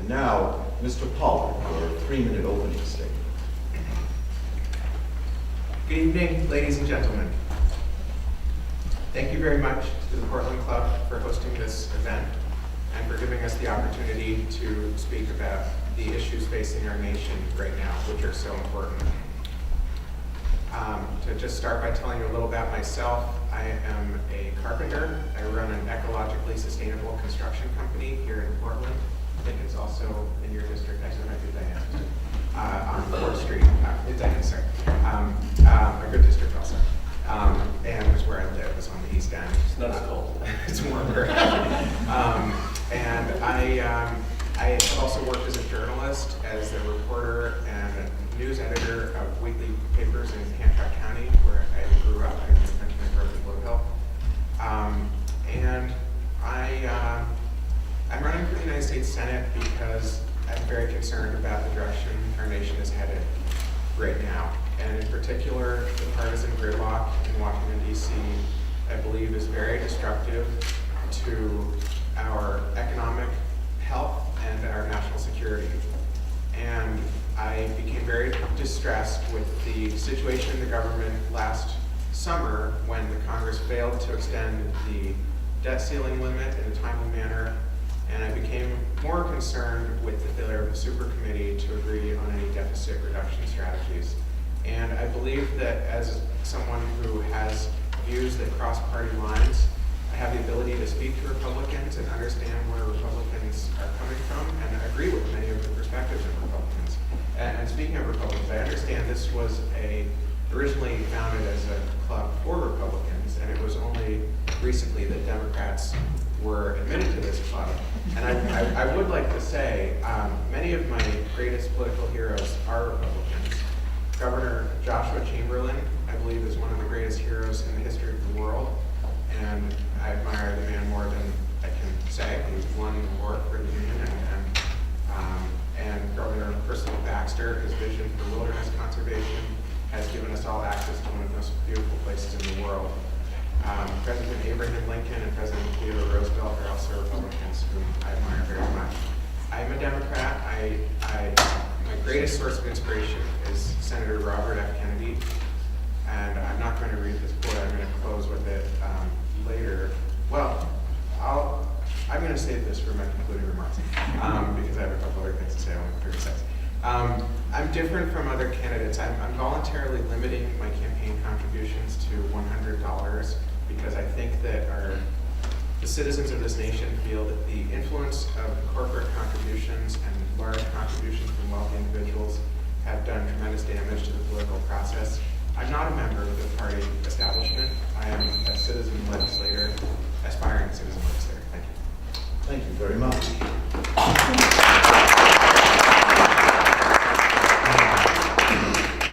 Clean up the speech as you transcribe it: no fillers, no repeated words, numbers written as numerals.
now, Mr. Pollard for a 3-minute opening statement. Good evening, ladies and gentlemen. Thank you very much to the Portland Club for hosting this event and for giving us the opportunity to speak about the issues facing our nation right now, which are so important. To just start by telling you a little about myself, I am a carpenter. I run an ecologically sustainable construction company here in Portland. I think it's also in your district, actually it might be Diane, on 4th Street. Diane, sorry. A good district also. And it was where I live, it's on the East End. It's not as cold. It's warmer. And I have also worked as a journalist, as a reporter and a news editor of weekly papers in Hancock County, where I grew up. I mentioned I grew up in Blue Hill. And I'm running for the United States Senate because I'm very concerned about the direction our nation is headed right now. And in particular, the partisan gridlock in Washington, D.C., I believe is very destructive to our economic health and our national security. And I became very distressed with the situation in the government last summer when the Congress failed to extend the debt ceiling limit in a timely manner. And I became more concerned with the failure of the super committee to agree on any deficit reduction strategies. And I believe that as someone who has views that cross party lines, I have the ability to speak to Republicans and understand where Republicans are coming from and agree with many of the perspectives of Republicans. And speaking of Republicans, I understand this was originally founded as a club for Republicans, and it was only recently that Democrats were admitted to this club. And I would like to say, many of my greatest political heroes are Republicans. Governor Joshua Chamberlain, I believe, is one of the greatest heroes in the history of the world. And I admire the man more than I can say. He's won the war for the Union. And Governor Percival Baxter, his vision for wilderness conservation has given us all access to one of the most beautiful places in the world. President Abraham Lincoln and President Theodore Roosevelt are also Republicans whom I admire very much. I'm a Democrat. My greatest source of inspiration is Senator Robert F. Kennedy. And I'm not going to read this quote. I'm going to close with it later. Well, I'm going to save this for my concluding remarks because I have a couple other things to say. I only have 30 seconds. I'm different from other candidates. I'm voluntarily limiting my campaign contributions to $100 because I think that the citizens of this nation feel that the influence of corporate contributions and large contributions from wealthy individuals have done tremendous damage to the political process. I'm not a member of the party establishment. I am a citizen legislator, aspiring citizen legislator. Thank you. Thank you very much.